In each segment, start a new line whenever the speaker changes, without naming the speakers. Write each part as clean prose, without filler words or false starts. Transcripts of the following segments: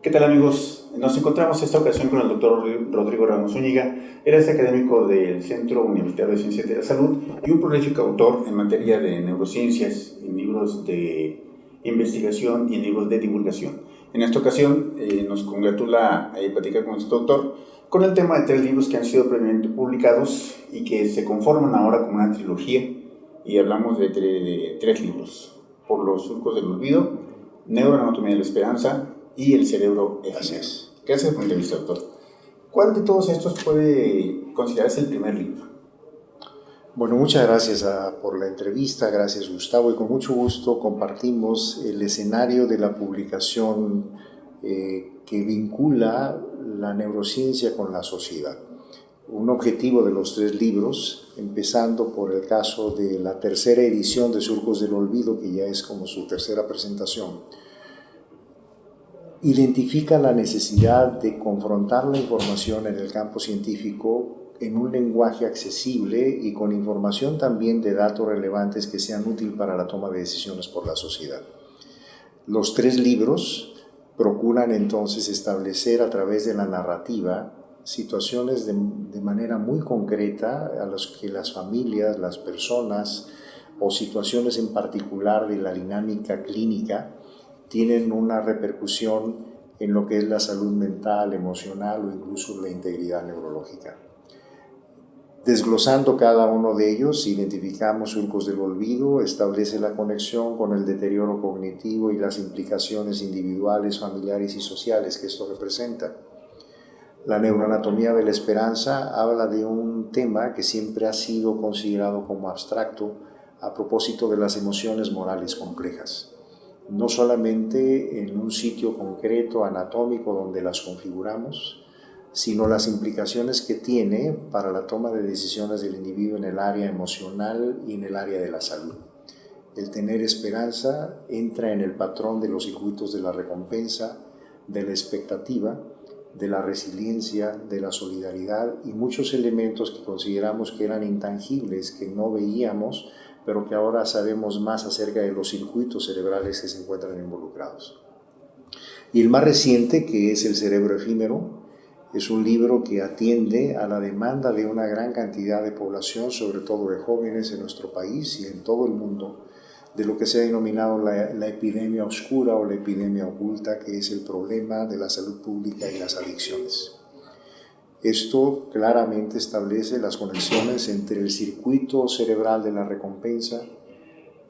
¿Qué tal, amigos? Nos encontramos esta ocasión con el doctor Rodrigo Ramos Zúñiga. Él es académico del Centro Universitario de Ciencias de la Salud y un prolífico autor en materia de neurociencias, en libros de investigación y en libros de divulgación. En esta ocasión nos congratula platicar con nuestro doctor con el tema de 3 libros que han sido previamente publicados y que se conforman ahora como una trilogía, y hablamos de 3 libros: Por los surcos del olvido, Neuroanatomía de la esperanza y El cerebro efímero. Gracias por la entrevista, doctor. ¿Cuál de todos estos puede considerarse el primer libro?
Bueno, muchas gracias por la entrevista, gracias Gustavo, y con mucho gusto compartimos el escenario de la publicación que vincula la neurociencia con la sociedad. Un objetivo de los 3 libros, empezando por el caso de la tercera edición de Surcos del Olvido, que ya es como su tercera presentación, identifica la necesidad de confrontar la información en el campo científico en un lenguaje accesible y con información también de datos relevantes que sean útiles para la toma de decisiones por la sociedad. Los 3 libros procuran entonces establecer a través de la narrativa situaciones de manera muy concreta a las que las familias, las personas o situaciones en particular de la dinámica clínica tienen una repercusión en lo que es la salud mental, emocional o incluso la integridad neurológica. Desglosando cada uno de ellos, identificamos surcos del olvido, establece la conexión con el deterioro cognitivo y las implicaciones individuales, familiares y sociales que esto representa. La neuroanatomía de la esperanza habla de un tema que siempre ha sido considerado como abstracto a propósito de las emociones morales complejas. No solamente en un sitio concreto, anatómico, donde las configuramos, sino las implicaciones que tiene para la toma de decisiones del individuo en el área emocional y en el área de la salud. El tener esperanza entra en el patrón de los circuitos de la recompensa, de la expectativa, de la resiliencia, de la solidaridad y muchos elementos que consideramos que eran intangibles, que no veíamos, pero que ahora sabemos más acerca de los circuitos cerebrales que se encuentran involucrados. Y el más reciente, que es El cerebro efímero, es un libro que atiende a la demanda de una gran cantidad de población, sobre todo de jóvenes en nuestro país y en todo el mundo, de lo que se ha denominado la epidemia oscura o la epidemia oculta, que es el problema de la salud pública y las adicciones. Esto claramente establece las conexiones entre el circuito cerebral de la recompensa,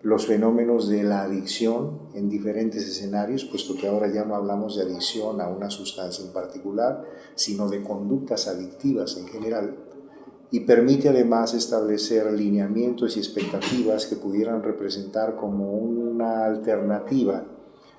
los fenómenos de la adicción en diferentes escenarios, puesto que ahora ya no hablamos de adicción a una sustancia en particular, sino de conductas adictivas en general, y permite además establecer lineamientos y expectativas que pudieran representar como una alternativa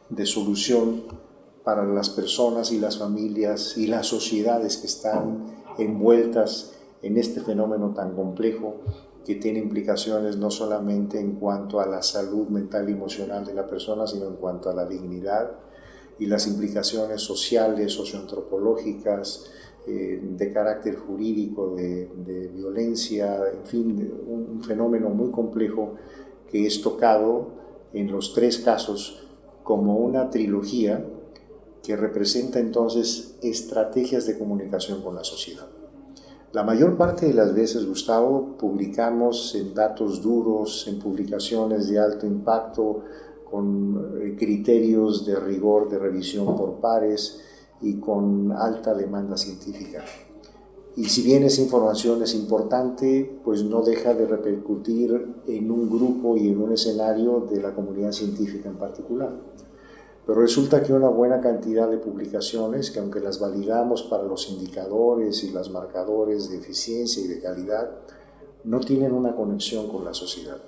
de solución para las personas y las familias y las sociedades que están envueltas en este fenómeno tan complejo, que tiene implicaciones no solamente en cuanto a la salud mental y emocional de la persona, sino en cuanto a la dignidad y las implicaciones sociales, socioantropológicas, de carácter jurídico, de violencia, en fin, un fenómeno muy complejo que es tocado en los 3 casos como una trilogía que representa entonces estrategias de comunicación con la sociedad. La mayor parte de las veces, Gustavo, publicamos en datos duros, en publicaciones de alto impacto, con criterios de rigor de revisión por pares y con alta demanda científica. Y si bien esa información es importante, pues no deja de repercutir en un grupo y en un escenario de la comunidad científica en particular. Pero resulta que una buena cantidad de publicaciones, que aunque las validamos para los indicadores y los marcadores de eficiencia y de calidad, no tienen una conexión con la sociedad.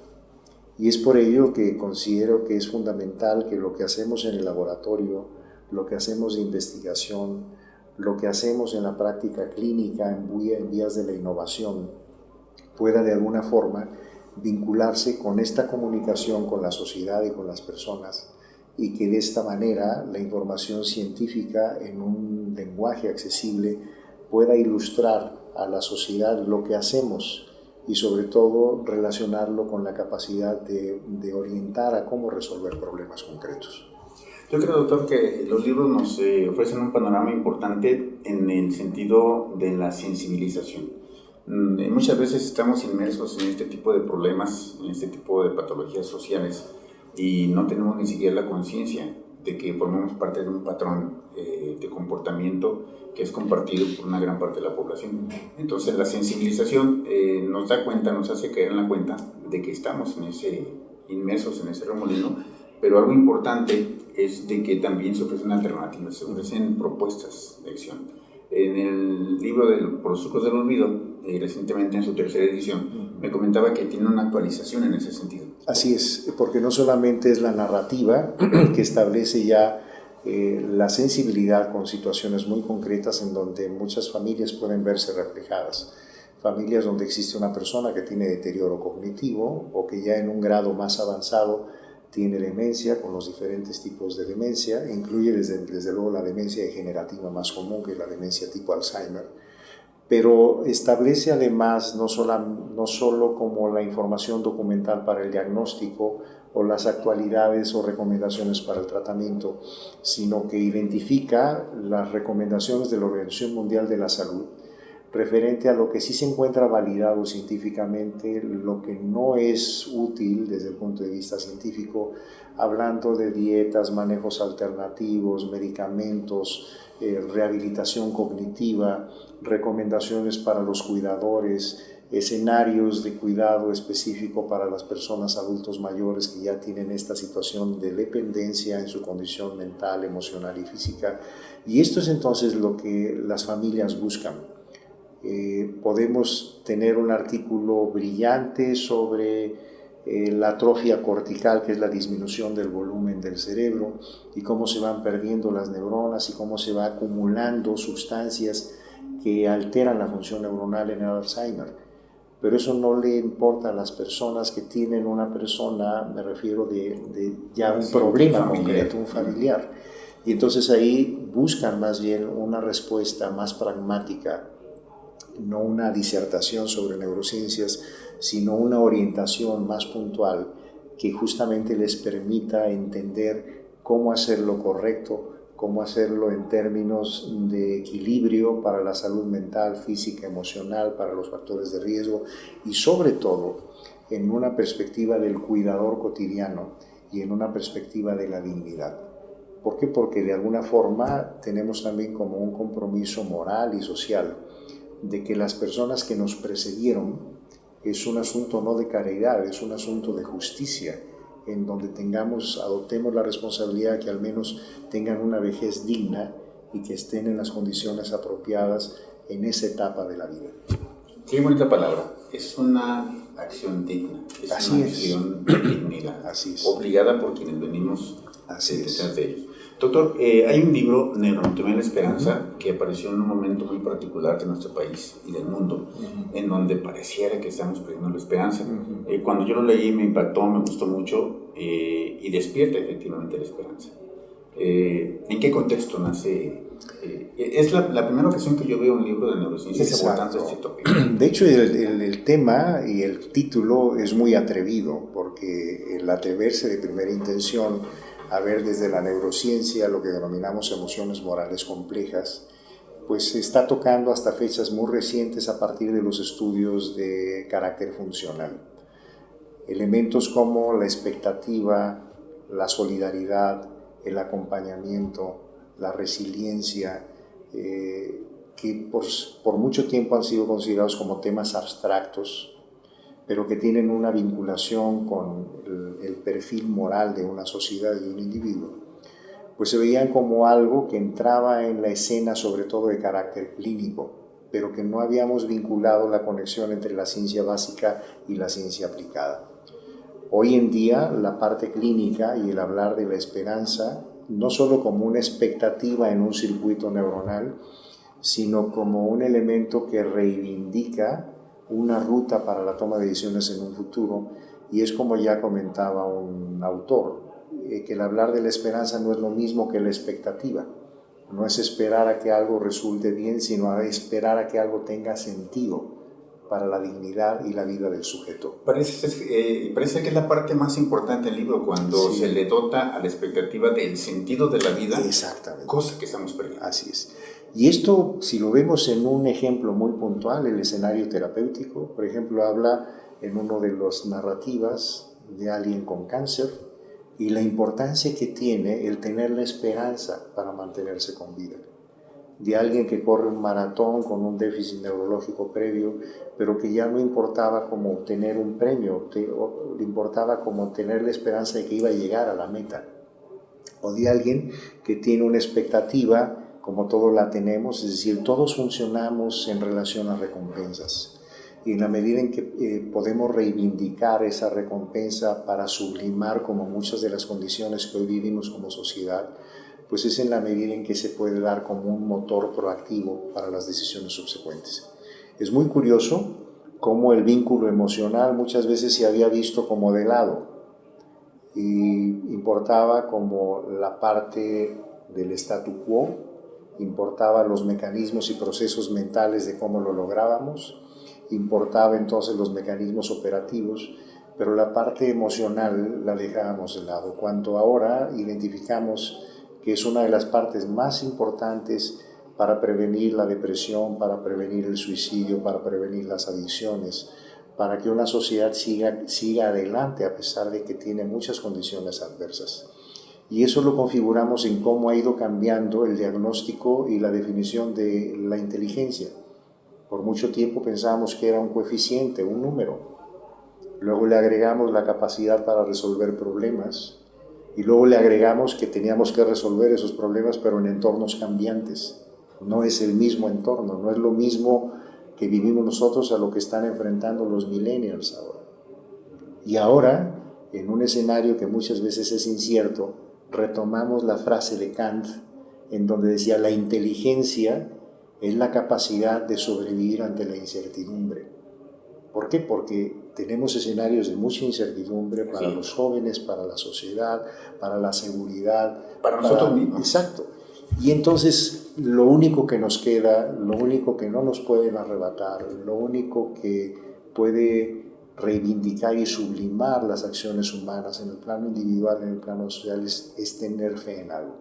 Y es por ello que considero que es fundamental que lo que hacemos en el laboratorio, lo que hacemos de investigación, lo que hacemos en la práctica clínica en vías de la innovación, pueda de alguna forma vincularse con esta comunicación con la sociedad y con las personas, y que de esta manera la información científica en un lenguaje accesible pueda ilustrar a la sociedad lo que hacemos y sobre todo relacionarlo con la capacidad de orientar a cómo resolver problemas concretos.
Yo creo, doctor, que los libros nos ofrecen un panorama importante en el sentido de la sensibilización. Muchas veces estamos inmersos en este tipo de problemas, en este tipo de patologías sociales, y no tenemos ni siquiera la conciencia de que formamos parte de un patrón de comportamiento que es compartido por una gran parte de la población. Entonces la sensibilización nos da cuenta, nos hace caer en la cuenta de que estamos inmersos en ese remolino, pero algo importante es de que también se ofrecen alternativas, se ofrecen propuestas de acción. En el libro Por los surcos del olvido, recientemente en su tercera edición, me comentaba que tiene una actualización en ese sentido.
Así es, porque no solamente es la narrativa que establece ya la sensibilidad con situaciones muy concretas en donde muchas familias pueden verse reflejadas. Familias donde existe una persona que tiene deterioro cognitivo o que ya en un grado más avanzado tiene demencia, con los diferentes tipos de demencia, incluye desde luego la demencia degenerativa más común, que es la demencia tipo Alzheimer, pero establece además no solo como la información documental para el diagnóstico o las actualidades o recomendaciones para el tratamiento, sino que identifica las recomendaciones de la Organización Mundial de la Salud referente a lo que sí se encuentra validado científicamente, lo que no es útil desde el punto de vista científico, hablando de dietas, manejos alternativos, medicamentos, rehabilitación cognitiva, recomendaciones para los cuidadores, escenarios de cuidado específico para las personas adultos mayores que ya tienen esta situación de dependencia en su condición mental, emocional y física. Y esto es entonces lo que las familias buscan. Podemos tener un artículo brillante sobre la atrofia cortical, que es la disminución del volumen del cerebro, y cómo se van perdiendo las neuronas y cómo se va acumulando sustancias que alteran la función neuronal en el Alzheimer. Pero eso no le importa a las personas que tienen una persona, me refiero de ya un problema concreto, un familiar. Y entonces ahí buscan más bien una respuesta más pragmática, no una disertación sobre neurociencias, sino una orientación más puntual que justamente les permita entender cómo hacer lo correcto, cómo hacerlo en términos de equilibrio para la salud mental, física, emocional, para los factores de riesgo y sobre todo en una perspectiva del cuidador cotidiano y en una perspectiva de la dignidad. ¿Por qué? Porque de alguna forma tenemos también como un compromiso moral y social de que las personas que nos precedieron es un asunto no de caridad, es un asunto de justicia, en donde adoptemos la responsabilidad de que al menos tengan una vejez digna y que estén en las condiciones apropiadas en esa etapa de la vida.
Qué bonita palabra, es una acción digna, es
Así
una
es.
Acción de dignidad,
Así es.
Obligada por quienes venimos
detrás
de ellos. Doctor, hay un libro, Neuroanatomía de la Esperanza, que apareció en un momento muy particular de nuestro país y del mundo, en donde pareciera que estamos perdiendo la esperanza. Cuando yo lo leí me impactó, me gustó mucho y despierta efectivamente la esperanza. ¿En qué contexto nace? Es la primera ocasión que yo veo un libro de neurociencias abordando este tópico.
De hecho, el tema y el título es muy atrevido, porque el atreverse de primera intención a ver desde la neurociencia lo que denominamos emociones morales complejas, pues se está tocando hasta fechas muy recientes a partir de los estudios de carácter funcional. Elementos como la expectativa, la solidaridad, el acompañamiento, la resiliencia, que por mucho tiempo han sido considerados como temas abstractos, pero que tienen una vinculación con el perfil moral de una sociedad y de un individuo, pues se veían como algo que entraba en la escena sobre todo de carácter clínico, pero que no habíamos vinculado la conexión entre la ciencia básica y la ciencia aplicada. Hoy en día la parte clínica y el hablar de la esperanza, no solo como una expectativa en un circuito neuronal, sino como un elemento que reivindica una ruta para la toma de decisiones en un futuro, y es como ya comentaba un autor, que el hablar de la esperanza no es lo mismo que la expectativa. No es esperar a que algo resulte bien, sino a esperar a que algo tenga sentido para la dignidad y la vida del sujeto.
Parece que es la parte más importante del libro, cuando
Sí.
se le dota a la expectativa del sentido de la vida.
Exactamente.
Cosa que estamos perdiendo.
Así es. Y esto, si lo vemos en un ejemplo muy puntual, el escenario terapéutico, por ejemplo, habla en uno de las narrativas de alguien con cáncer y la importancia que tiene el tener la esperanza para mantenerse con vida. De alguien que corre un maratón con un déficit neurológico previo, pero que ya no importaba como obtener un premio, le importaba como tener la esperanza de que iba a llegar a la meta. O de alguien que tiene una expectativa, como todos la tenemos, es decir, todos funcionamos en relación a recompensas. Y en la medida en que podemos reivindicar esa recompensa para sublimar como muchas de las condiciones que hoy vivimos como sociedad, pues es en la medida en que se puede dar como un motor proactivo para las decisiones subsecuentes. Es muy curioso cómo el vínculo emocional muchas veces se había visto como de lado y importaba como la parte del statu quo, importaba los mecanismos y procesos mentales de cómo lo lográbamos, importaba entonces los mecanismos operativos, pero la parte emocional la dejábamos de lado. Cuando ahora identificamos que es una de las partes más importantes para prevenir la depresión, para prevenir el suicidio, para prevenir las adicciones, para que una sociedad siga adelante a pesar de que tiene muchas condiciones adversas. Y eso lo configuramos en cómo ha ido cambiando el diagnóstico y la definición de la inteligencia. Por mucho tiempo pensábamos que era un coeficiente, un número. Luego le agregamos la capacidad para resolver problemas y luego le agregamos que teníamos que resolver esos problemas pero en entornos cambiantes. No es el mismo entorno, no es lo mismo que vivimos nosotros a lo que están enfrentando los millennials ahora. Y ahora, en un escenario que muchas veces es incierto, retomamos la frase de Kant en donde decía la inteligencia es la capacidad de sobrevivir ante la incertidumbre. ¿Por qué? Porque tenemos escenarios de mucha incertidumbre para los jóvenes, para la sociedad, para la seguridad.
Para nosotros mismos.
Exacto. Y entonces lo único que nos queda, lo único que no nos pueden arrebatar, lo único que puede reivindicar y sublimar las acciones humanas en el plano individual, en el plano social, es tener fe en algo.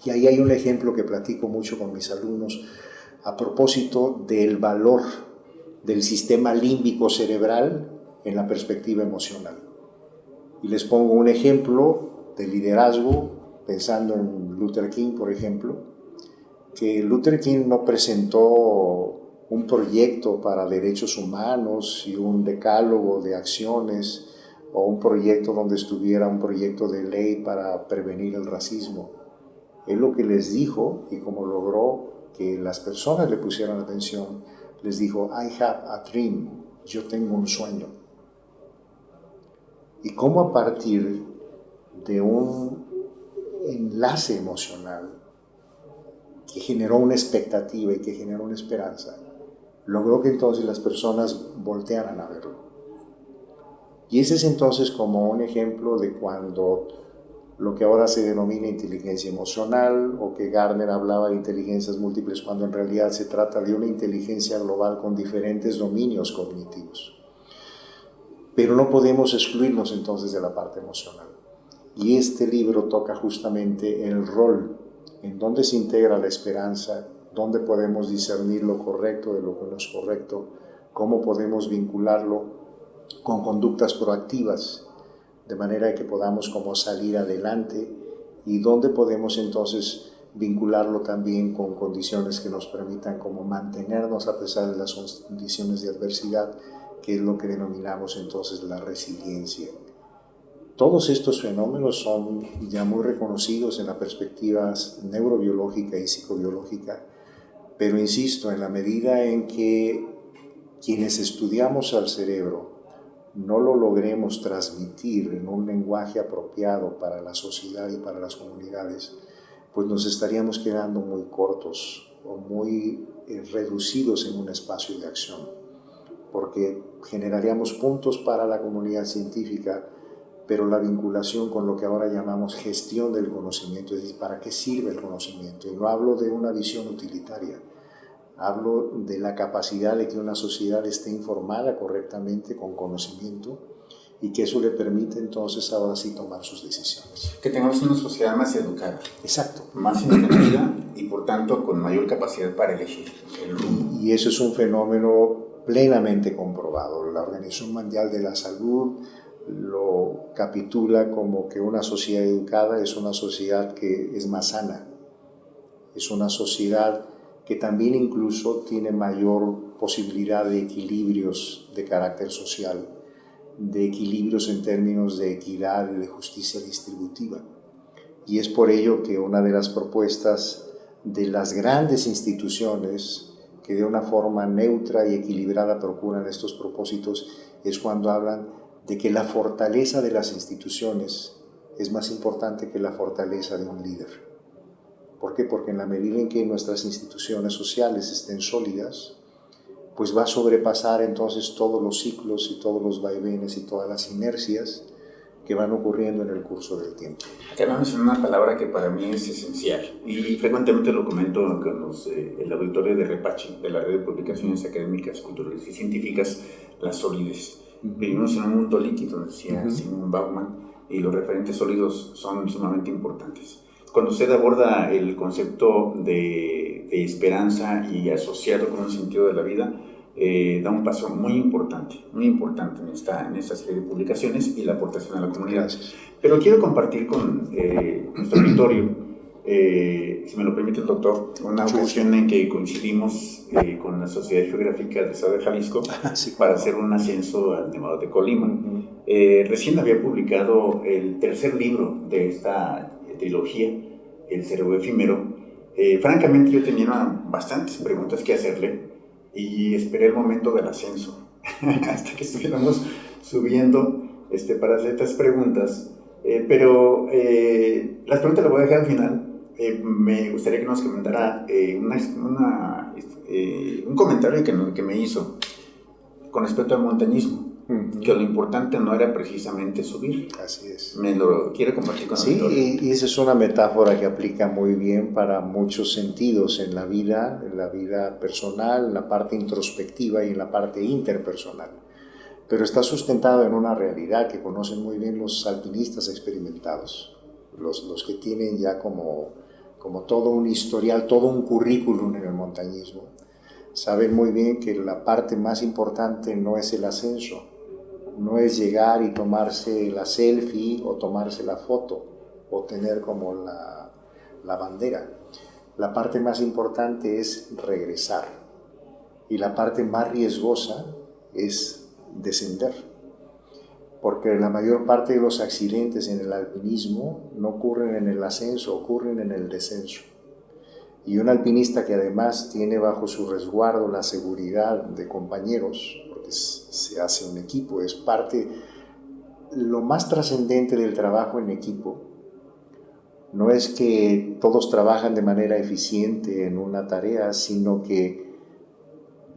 Y ahí hay un ejemplo que platico mucho con mis alumnos a propósito del valor del sistema límbico cerebral en la perspectiva emocional. Y les pongo un ejemplo de liderazgo, pensando en Luther King, por ejemplo, que Luther King no presentó un proyecto para derechos humanos y un decálogo de acciones o un proyecto donde estuviera un proyecto de ley para prevenir el racismo. Él lo que les dijo, y como logró que las personas le pusieran atención, les dijo, I have a dream, yo tengo un sueño. Y cómo a partir de un enlace emocional que generó una expectativa y que generó una esperanza, logró que entonces las personas voltearan a verlo. Y ese es entonces como un ejemplo de cuando lo que ahora se denomina inteligencia emocional, o que Gardner hablaba de inteligencias múltiples, cuando en realidad se trata de una inteligencia global con diferentes dominios cognitivos. Pero no podemos excluirnos entonces de la parte emocional. Y este libro toca justamente el rol en donde se integra la esperanza, dónde podemos discernir lo correcto de lo que no es correcto, cómo podemos vincularlo con conductas proactivas, de manera que podamos como salir adelante, y dónde podemos entonces vincularlo también con condiciones que nos permitan como mantenernos a pesar de las condiciones de adversidad, que es lo que denominamos entonces la resiliencia. Todos estos fenómenos son ya muy reconocidos en la perspectiva neurobiológica y psicobiológica, pero insisto, en la medida en que quienes estudiamos al cerebro no lo logremos transmitir en un lenguaje apropiado para la sociedad y para las comunidades, pues nos estaríamos quedando muy cortos o muy reducidos en un espacio de acción, porque generaríamos puntos para la comunidad científica, pero la vinculación con lo que ahora llamamos gestión del conocimiento, es decir, ¿para qué sirve el conocimiento? Y no hablo de una visión utilitaria, hablo de la capacidad de que una sociedad esté informada correctamente, con conocimiento, y que eso le permite entonces ahora sí tomar sus decisiones.
Que tengamos una sociedad más educada.
Exacto.
Más entendida y por tanto con mayor capacidad para elegir el rumbo.
Y eso es un fenómeno plenamente comprobado. La Organización Mundial de la Salud lo capitula como que una sociedad educada es una sociedad que es más sana, es una sociedad que también incluso tiene mayor posibilidad de equilibrios de carácter social, de equilibrios en términos de equidad y de justicia distributiva. Y es por ello que una de las propuestas de las grandes instituciones que de una forma neutra y equilibrada procuran estos propósitos es cuando hablan de que la fortaleza de las instituciones es más importante que la fortaleza de un líder. ¿Por qué? Porque en la medida en que nuestras instituciones sociales estén sólidas, pues va a sobrepasar entonces todos los ciclos y todos los vaivenes y todas las inercias que van ocurriendo en el curso del tiempo.
Acá mencioné una palabra que para mí es esencial y frecuentemente lo comento con el auditorio de Repachi, de la Red de Publicaciones Académicas, Culturales y Científicas, la solidez. Vivimos en un mundo líquido, decía Simon Bauman, y los referentes sólidos son sumamente importantes. Cuando usted aborda el concepto de esperanza y asociado con un sentido de la vida, da un paso muy importante en esta serie de publicaciones y la aportación a la comunidad.
Gracias.
Pero quiero compartir con nuestro auditorio, si me lo permite el doctor, una ocasión en que coincidimos con la Sociedad Geográfica del Estado de Jalisco para hacer un ascenso al Nevado de Colima. Recién había publicado el tercer libro de esta trilogía, El Cerebro Efímero. Francamente yo tenía bastantes preguntas que hacerle y esperé el momento del ascenso hasta que estuviéramos subiendo para hacer estas preguntas, pero las preguntas las voy a dejar al final. Me gustaría que nos comentara un comentario que me hizo con respecto al montañismo, que lo importante no era precisamente subir.
Así es.
¿Me lo quiere compartir con nosotros?
Sí, y esa es una metáfora que aplica muy bien para muchos sentidos en la vida personal, en la parte introspectiva y en la parte interpersonal. Pero está sustentado en una realidad que conocen muy bien los alpinistas experimentados, los que tienen ya como todo un historial, todo un currículum en el montañismo. Saben muy bien que la parte más importante no es el ascenso, no es llegar y tomarse la selfie o tomarse la foto o tener como la bandera. La parte más importante es regresar y la parte más riesgosa es descender, porque la mayor parte de los accidentes en el alpinismo no ocurren en el ascenso, ocurren en el descenso. Y un alpinista que además tiene bajo su resguardo la seguridad de compañeros, porque se hace un equipo, es parte, lo más trascendente del trabajo en equipo, no es que todos trabajan de manera eficiente en una tarea, sino que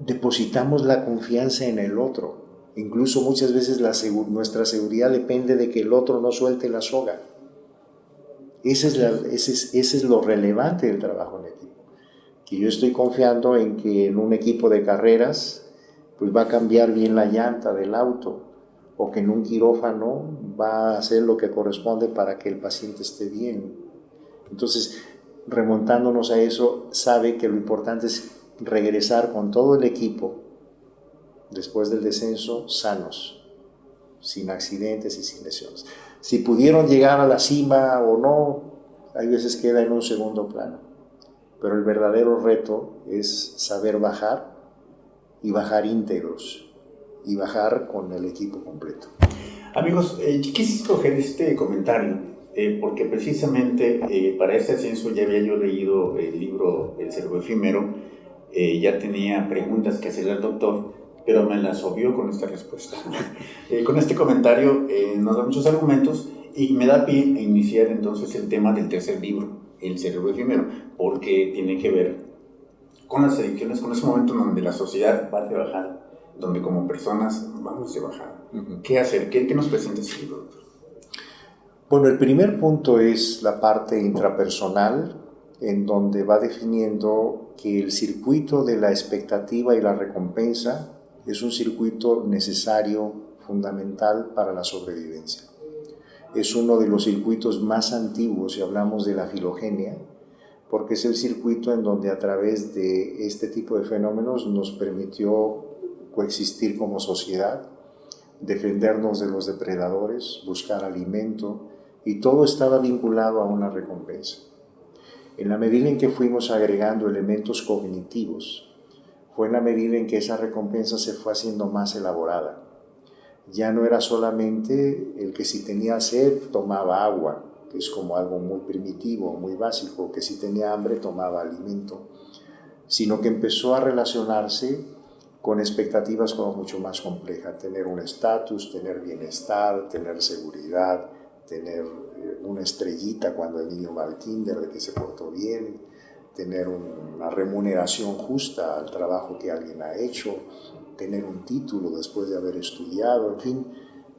depositamos la confianza en el otro. Incluso muchas veces nuestra seguridad depende de que el otro no suelte la soga. Ese es lo relevante del trabajo en equipo. Que yo estoy confiando en que en un equipo de carreras pues va a cambiar bien la llanta del auto, o que en un quirófano va a hacer lo que corresponde para que el paciente esté bien. Entonces, remontándonos a eso, sabe que lo importante es regresar con todo el equipo después del descenso sanos, sin accidentes y sin lesiones. Si pudieron llegar a la cima o no, hay veces queda en un segundo plano. Pero el verdadero reto es saber bajar y bajar íntegros y bajar con el equipo completo.
Amigos, yo quise escoger este comentario porque precisamente para este ascenso ya había yo leído el libro El Cerebro Efímero, ya tenía preguntas que hacerle al doctor, pero me las obvió con esta respuesta. Con este comentario nos da muchos argumentos y me da pie a iniciar entonces el tema del tercer libro, El Cerebro Efímero, porque tiene que ver con las adicciones, con ese momento donde la sociedad va de bajada, donde como personas vamos de bajada. ¿Qué hacer? ¿Qué nos presenta ese libro, doctor?
Bueno, el primer punto es la parte intrapersonal en donde va definiendo que el circuito de la expectativa y la recompensa es un circuito necesario, fundamental para la sobrevivencia. Es uno de los circuitos más antiguos si hablamos de la filogenia, porque es el circuito en donde a través de este tipo de fenómenos nos permitió coexistir como sociedad, defendernos de los depredadores, buscar alimento, y todo estaba vinculado a una recompensa. En la medida en que fuimos agregando elementos cognitivos, fue en la medida en que esa recompensa se fue haciendo más elaborada. Ya no era solamente el que si tenía sed tomaba agua, que es como algo muy primitivo, muy básico, que si tenía hambre tomaba alimento, sino que empezó a relacionarse con expectativas como mucho más complejas, tener un estatus, tener bienestar, tener seguridad, tener una estrellita cuando el niño va al kinder de que se portó bien, tener una remuneración justa al trabajo que alguien ha hecho, tener un título después de haber estudiado, en fin,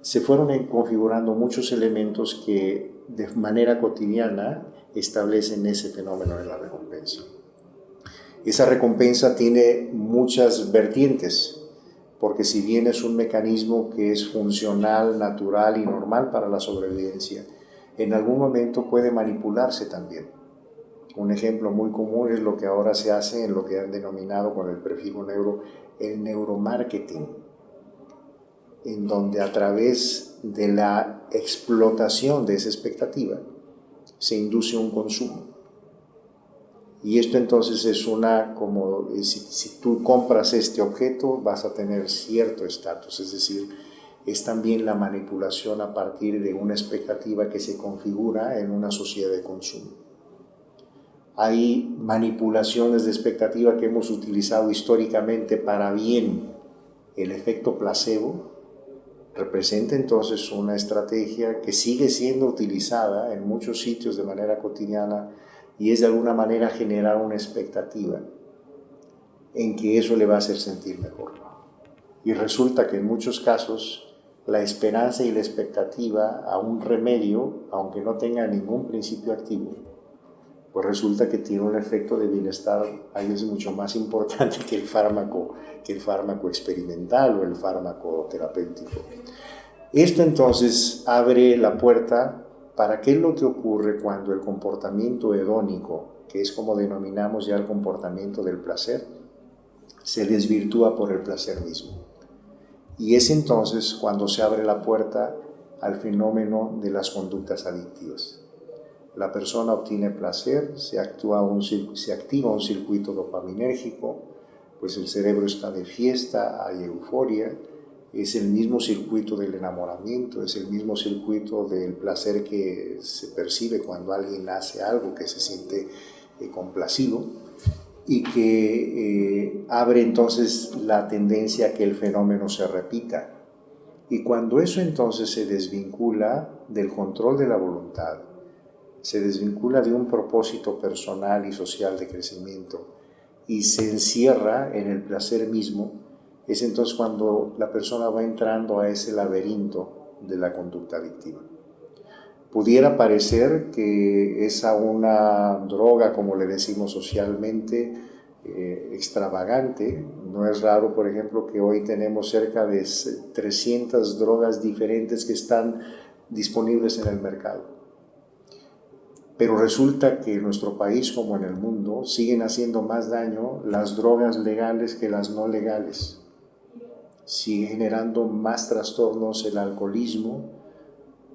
se fueron configurando muchos elementos que de manera cotidiana establecen ese fenómeno de la recompensa. Esa recompensa tiene muchas vertientes, porque si bien es un mecanismo que es funcional, natural y normal para la sobrevivencia, en algún momento puede manipularse también. Un ejemplo muy común es lo que ahora se hace en lo que han denominado con el prefijo neuro el neuromarketing, en donde a través de la explotación de esa expectativa se induce un consumo. Y esto entonces es como si tú compras este objeto vas a tener cierto estatus, es decir, es también la manipulación a partir de una expectativa que se configura en una sociedad de consumo. Hay manipulaciones de expectativa que hemos utilizado históricamente para bien. El efecto placebo representa entonces una estrategia que sigue siendo utilizada en muchos sitios de manera cotidiana y es de alguna manera generar una expectativa en que eso le va a hacer sentir mejor. Y resulta que en muchos casos la esperanza y la expectativa a un remedio, aunque no tenga ningún principio activo, pues resulta que tiene un efecto de bienestar a veces mucho más importante que el fármaco experimental o el fármaco terapéutico. Esto entonces abre la puerta para qué es lo que ocurre cuando el comportamiento hedónico, que es como denominamos ya el comportamiento del placer, se desvirtúa por el placer mismo. Y es entonces cuando se abre la puerta al fenómeno de las conductas adictivas. La persona obtiene placer, se activa un circuito dopaminérgico, pues el cerebro está de fiesta, hay euforia, es el mismo circuito del enamoramiento, es el mismo circuito del placer que se percibe cuando alguien hace algo que se siente complacido y que abre entonces la tendencia a que el fenómeno se repita. Y cuando eso entonces se desvincula del control de la voluntad, se desvincula de un propósito personal y social de crecimiento y se encierra en el placer mismo, es entonces cuando la persona va entrando a ese laberinto de la conducta adictiva. Pudiera parecer que es a una droga, como le decimos socialmente, extravagante. No es raro, por ejemplo, que hoy tenemos cerca de 300 drogas diferentes que están disponibles en el mercado. Pero resulta que en nuestro país, como en el mundo, siguen haciendo más daño las drogas legales que las no legales. Sigue generando más trastornos el alcoholismo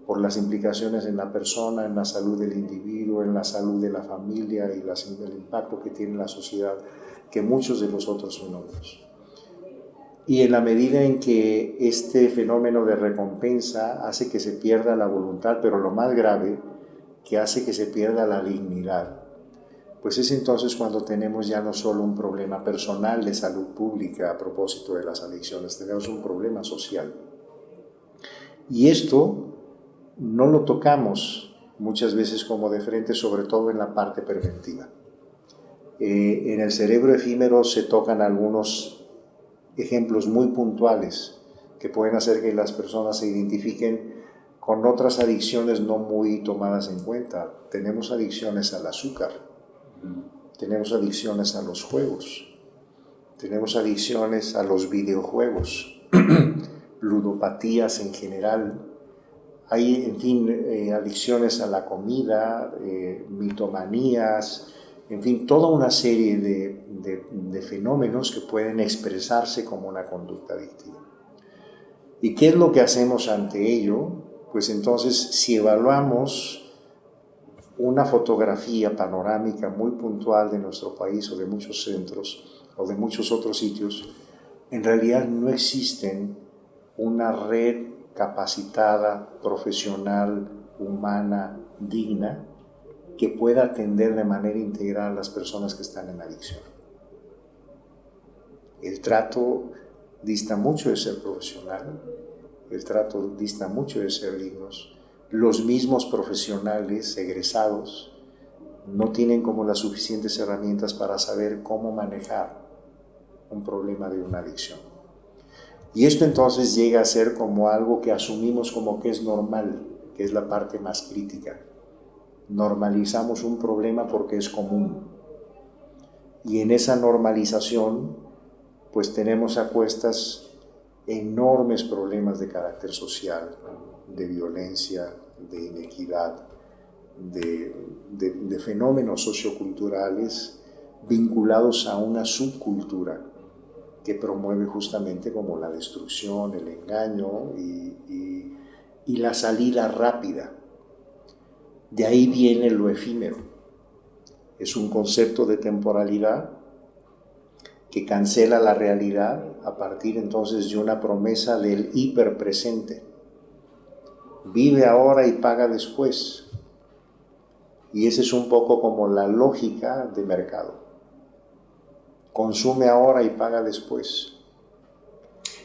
por las implicaciones en la persona, en la salud del individuo, en la salud de la familia y el impacto que tiene en la sociedad, que muchos de los otros fenómenos. Y en la medida en que este fenómeno de recompensa hace que se pierda la voluntad, pero lo más grave, que hace que se pierda la dignidad, pues es entonces cuando tenemos ya no solo un problema personal de salud pública a propósito de las adicciones, tenemos un problema social. Y esto no lo tocamos muchas veces como de frente, sobre todo en la parte preventiva. En el cerebro efímero se tocan algunos ejemplos muy puntuales que pueden hacer que las personas se identifiquen con otras adicciones no muy tomadas en cuenta. Tenemos adicciones al azúcar. tenemos adicciones a los juegos, tenemos adicciones a los videojuegos, ludopatías en general. Hay, en fin, adicciones a la comida, mitomanías, en fin, toda una serie de fenómenos que pueden expresarse como una conducta adictiva. ¿Y qué es lo que hacemos ante ello? Pues entonces, si evaluamos una fotografía panorámica muy puntual de nuestro país o de muchos centros o de muchos otros sitios, en realidad no existen una red capacitada, profesional, humana, digna, que pueda atender de manera integral a las personas que están en adicción. El trato dista mucho de ser profesional, el trato dista mucho de ser dignos. Los mismos profesionales egresados no tienen como las suficientes herramientas para saber cómo manejar un problema de una adicción. Y esto entonces llega a ser como algo que asumimos como que es normal, que es la parte más crítica. Normalizamos un problema porque es común. Y en esa normalización, pues tenemos a cuestas enormes problemas de carácter social, de violencia, de inequidad, de fenómenos socioculturales vinculados a una subcultura que promueve justamente como la destrucción, el engaño y la salida rápida. De ahí viene lo efímero. Es un concepto de temporalidad que cancela la realidad a partir entonces de una promesa del hiperpresente. Vive ahora y paga después. Y esa es un poco como la lógica de mercado. Consume ahora y paga después.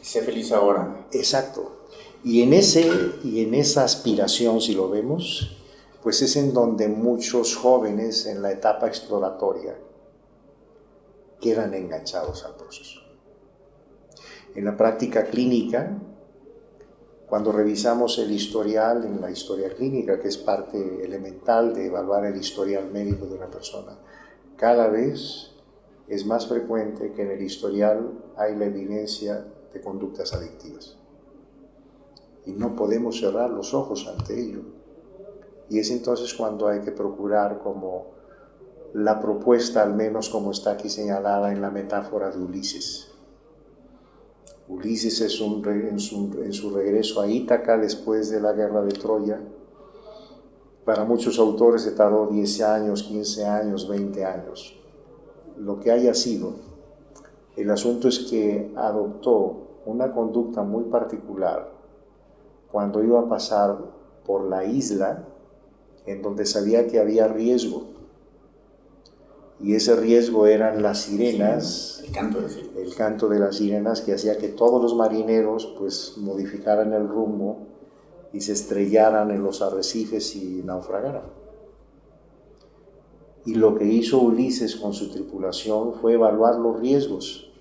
Sé feliz ahora.
Exacto. Y en esa aspiración, si lo vemos, pues es en donde muchos jóvenes en la etapa exploratoria quedan enganchados al proceso. En la práctica clínica, cuando revisamos el historial en la historia clínica, que es parte elemental de evaluar el historial médico de una persona, cada vez es más frecuente que en el historial hay la evidencia de conductas adictivas. Y no podemos cerrar los ojos ante ello. Y es entonces cuando hay que procurar como la propuesta, al menos como está aquí señalada en la metáfora de Ulises. Ulises es en su regreso a Ítaca después de la guerra de Troya. Para muchos autores se tardó 10 años, 15 años, 20 años. Lo que haya sido, el asunto es que adoptó una conducta muy particular cuando iba a pasar por la isla en donde sabía que había riesgo. Y ese riesgo eran las sirenas, el canto de las sirenas, que hacía que todos los marineros pues modificaran el rumbo y se estrellaran en los arrecifes y naufragaran. Y lo que hizo Ulises con su tripulación fue evaluar los riesgos.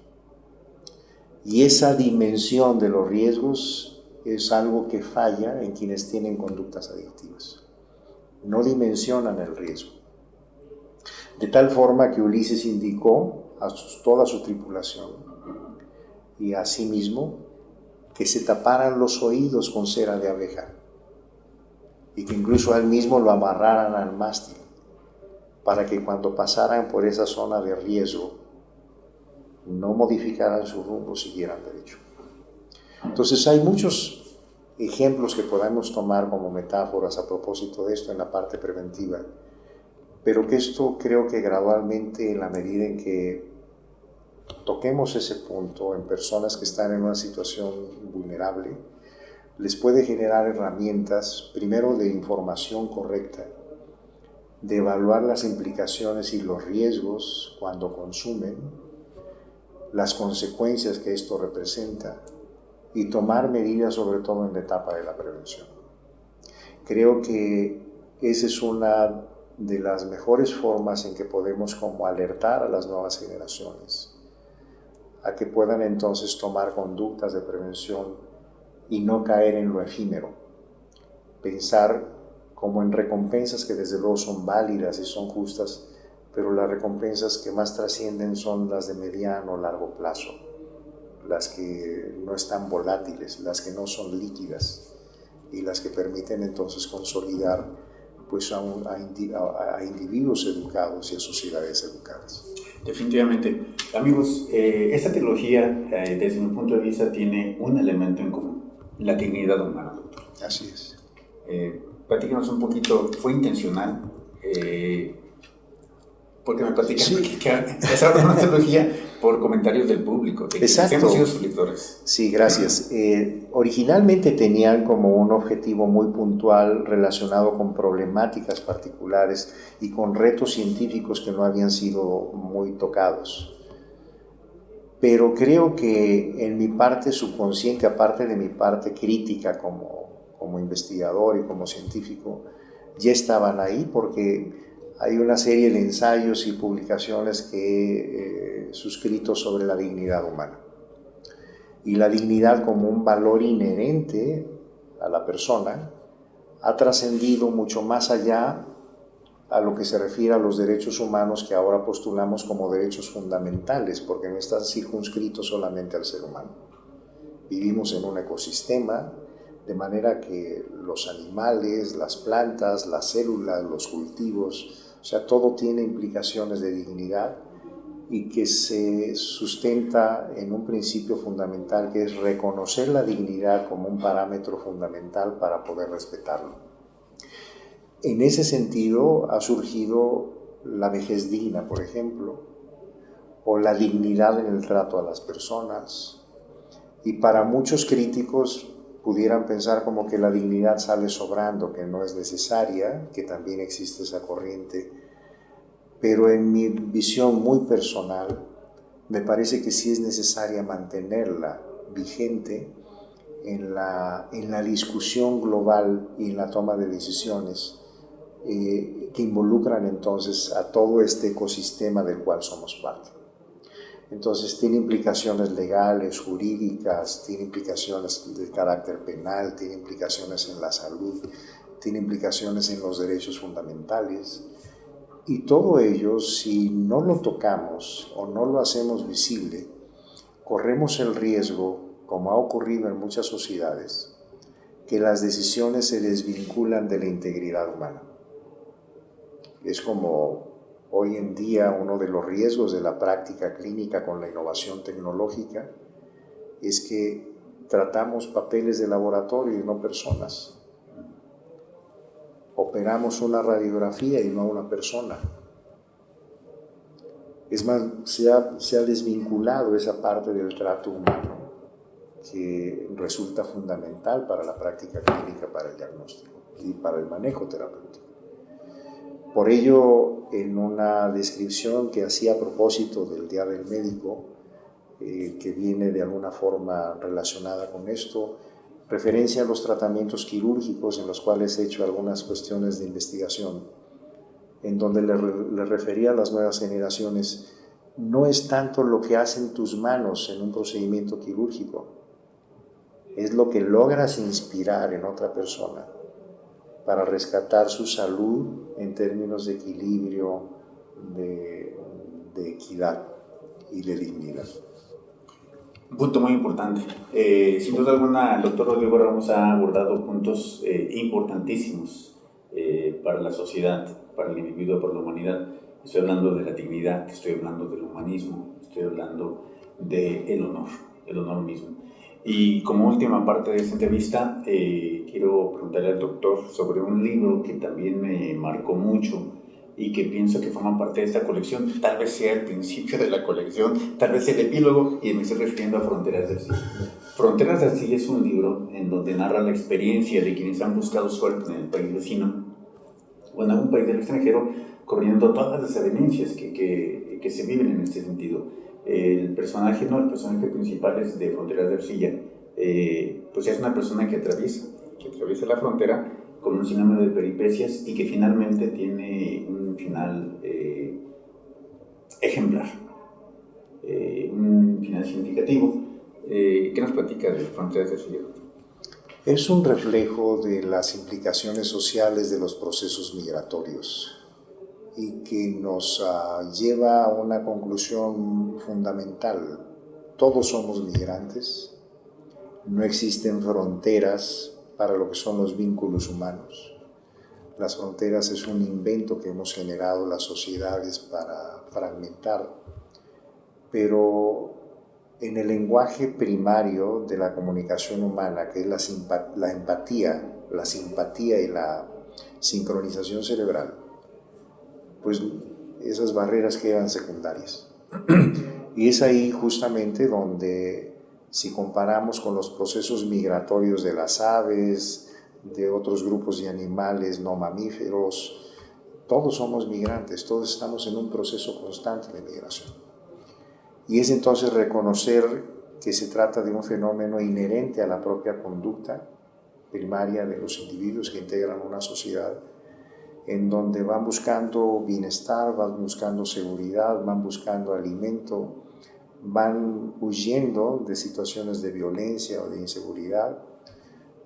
Y esa dimensión de los riesgos es algo que falla en quienes tienen conductas adictivas. No dimensionan el riesgo. De tal forma que Ulises indicó a toda su tripulación y a sí mismo que se taparan los oídos con cera de abeja y que incluso a él mismo lo amarraran al mástil para que cuando pasaran por esa zona de riesgo no modificaran su rumbo, siguieran derecho. Entonces hay muchos ejemplos que podemos tomar como metáforas a propósito de esto en la parte preventiva, pero que esto creo que gradualmente, en la medida en que toquemos ese punto en personas que están en una situación vulnerable, les puede generar herramientas, primero de información correcta, de evaluar las implicaciones y los riesgos cuando consumen, las consecuencias que esto representa y tomar medidas sobre todo en la etapa de la prevención. Creo que esa es una de las mejores formas en que podemos como alertar a las nuevas generaciones a que puedan entonces tomar conductas de prevención y no caer en lo efímero. Pensar como en recompensas que desde luego son válidas y son justas, pero las recompensas que más trascienden son las de mediano o largo plazo, las que no están volátiles, las que no son líquidas y las que permiten entonces consolidar pues, a individuos educados y a sociedades educadas.
Definitivamente. Amigos, esta trilogía, desde mi punto de vista, tiene un elemento en común: la dignidad humana, doctor.
Así es.
Platícanos un poquito, ¿fue intencional? Porque me platican que esa es una trilogía por comentarios del público, de quienes hemos sido sus lectores.
Sí, gracias. Originalmente tenían como un objetivo muy puntual relacionado con problemáticas particulares y con retos científicos que no habían sido muy tocados. Pero creo que en mi parte subconsciente, aparte de mi parte crítica como investigador y como científico, ya estaban ahí porque hay una serie de ensayos y publicaciones que he suscrito sobre la dignidad humana. Y la dignidad como un valor inherente a la persona ha trascendido mucho más allá a lo que se refiere a los derechos humanos que ahora postulamos como derechos fundamentales, porque no están circunscritos solamente al ser humano. Vivimos en un ecosistema, de manera que los animales, las plantas, las células, los cultivos, o sea, todo tiene implicaciones de dignidad y que se sustenta en un principio fundamental, que es reconocer la dignidad como un parámetro fundamental para poder respetarlo. En ese sentido ha surgido la vejez digna, por ejemplo, o la dignidad en el trato a las personas. Y para muchos críticos pudieran pensar como que la dignidad sale sobrando, que no es necesaria, que también existe esa corriente, pero en mi visión muy personal me parece que sí es necesaria mantenerla vigente en la discusión global y en la toma de decisiones que involucran entonces a todo este ecosistema del cual somos parte. Entonces tiene implicaciones legales, jurídicas, tiene implicaciones de carácter penal, tiene implicaciones en la salud, tiene implicaciones en los derechos fundamentales. Y todo ello, si no lo tocamos o no lo hacemos visible, corremos el riesgo, como ha ocurrido en muchas sociedades, que las decisiones se desvinculan de la integridad humana. Es como hoy en día uno de los riesgos de la práctica clínica con la innovación tecnológica es que tratamos papeles de laboratorio y no personas. Operamos una radiografía y no a una persona. Es más, se ha desvinculado esa parte del trato humano que resulta fundamental para la práctica clínica, para el diagnóstico y para el manejo terapéutico. Por ello, en una descripción que hacía a propósito del Día del Médico, que viene de alguna forma relacionada con esto, referencia a los tratamientos quirúrgicos en los cuales he hecho algunas cuestiones de investigación, en donde le refería a las nuevas generaciones, no es tanto lo que hacen tus manos en un procedimiento quirúrgico, es lo que logras inspirar en otra persona para rescatar su salud en términos de equilibrio, de equidad y de dignidad.
Un punto muy importante. Sin duda alguna, el doctor Rodrigo Ramos ha abordado puntos importantísimos para la sociedad, para el individuo, para la humanidad. Estoy hablando de la dignidad, estoy hablando del humanismo, estoy hablando del honor mismo. Y como última parte de esta entrevista, quiero preguntarle al doctor sobre un libro que también me marcó mucho y que pienso que forma parte de esta colección. Tal vez sea el principio de la colección, tal vez el epílogo, y me estoy refiriendo a Fronteras del Siglo. Fronteras del Siglo es un libro en donde narra la experiencia de quienes han buscado suerte en el país vecino o en algún país del extranjero, corriendo todas las desavenencias que se viven en este sentido. El personaje principal es de Fronteras de Arcilla, pues es una persona que atraviesa la frontera con un sinnúmero de peripecias y que finalmente tiene un final ejemplar, un final significativo. ¿Qué nos platica de Fronteras de Arcilla?
Es un reflejo de las implicaciones sociales de los procesos migratorios. y que nos lleva a una conclusión fundamental. Todos somos migrantes, no existen fronteras para lo que son los vínculos humanos. Las fronteras es un invento que hemos generado las sociedades para fragmentar, pero en el lenguaje primario de la comunicación humana, que es la empatía, la simpatía y la sincronización cerebral, pues esas barreras quedan secundarias. Y es ahí justamente donde, si comparamos con los procesos migratorios de las aves, de otros grupos de animales no mamíferos, todos somos migrantes, todos estamos en un proceso constante de migración. Y es entonces reconocer que se trata de un fenómeno inherente a la propia conducta primaria de los individuos que integran una sociedad, en donde van buscando bienestar, van buscando seguridad, van buscando alimento, van huyendo de situaciones de violencia o de inseguridad.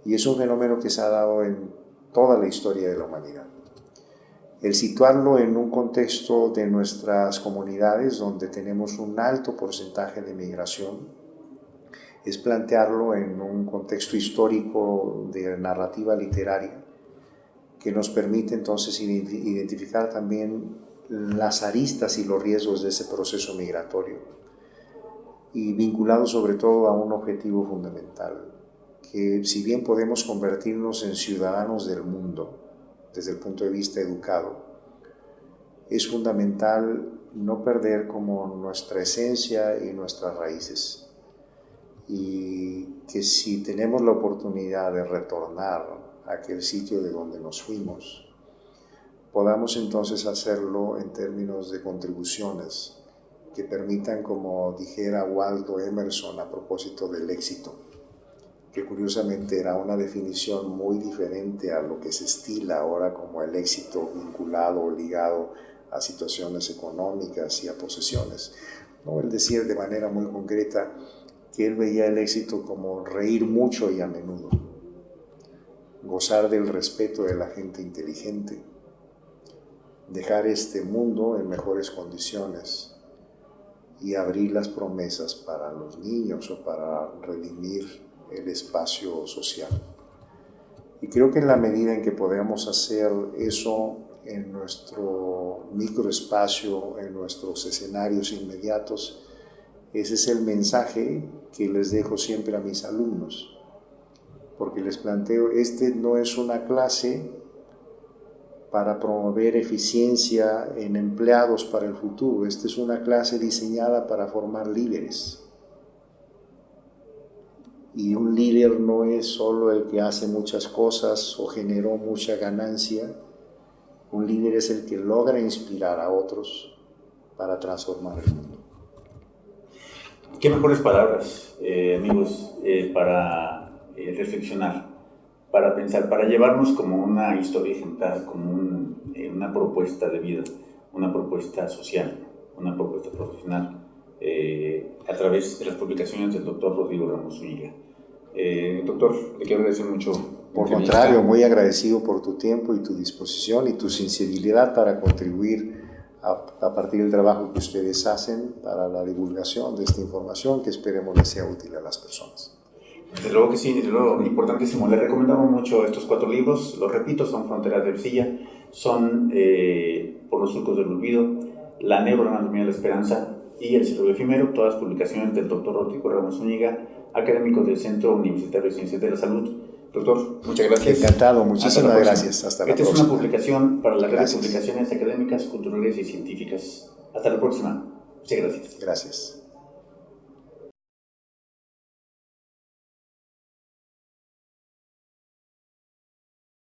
Y es un fenómeno que se ha dado en toda la historia de la humanidad. El situarlo en un contexto de nuestras comunidades donde tenemos un alto porcentaje de migración es plantearlo en un contexto histórico de narrativa literaria que nos permite entonces identificar también las aristas y los riesgos de ese proceso migratorio y vinculado sobre todo a un objetivo fundamental, que si bien podemos convertirnos en ciudadanos del mundo desde el punto de vista educado, es fundamental no perder como nuestra esencia y nuestras raíces, y que si tenemos la oportunidad de retornar a aquel sitio de donde nos fuimos, podamos entonces hacerlo en términos de contribuciones que permitan, como dijera Waldo Emerson a propósito del éxito, que curiosamente era una definición muy diferente a lo que se estila ahora como el éxito vinculado o ligado a situaciones económicas y a posesiones. ¿No? Él decía de manera muy concreta que él veía el éxito como reír mucho y a menudo, gozar del respeto de la gente inteligente, dejar este mundo en mejores condiciones y abrir las promesas para los niños o para redimir el espacio social. Y creo que en la medida en que podamos hacer eso en nuestro microespacio, en nuestros escenarios inmediatos, ese es el mensaje que les dejo siempre a mis alumnos, porque les planteo, no es una clase para promover eficiencia en empleados para el futuro, esta es una clase diseñada para formar líderes. Y un líder no es solo el que hace muchas cosas o generó mucha ganancia. Un líder es el que logra inspirar a otros para transformar el mundo.
Qué mejores palabras, amigos, para reflexionar, para pensar, para llevarnos como una historia ejemplar, como una propuesta de vida, una propuesta social, una propuesta profesional, a través de las publicaciones del doctor Rodrigo Ramos Zúñiga. Doctor, le quiero agradecer mucho.
Por contrario, muy agradecido por tu tiempo y tu disposición y tu sensibilidad para contribuir a partir del trabajo que ustedes hacen para la divulgación de esta información que esperemos les sea útil a las personas.
Desde luego que sí, desde luego, importantísimo. Les recomendamos mucho estos 4 libros, los repito, son Fronteras de Ercilla, son Por los surcos del olvido, La neuroanatomía de la esperanza y El cerebro efímero, todas publicaciones del doctor Rodrigo Ramos Zúñiga, académico del Centro Universitario de Ciencias de la Salud. Doctor, muchas gracias.
Encantado, muchísimas gracias. Hasta la próxima.
Esta es una publicación para la red de publicaciones académicas, culturales y científicas. Hasta la próxima. Muchas gracias.
Gracias.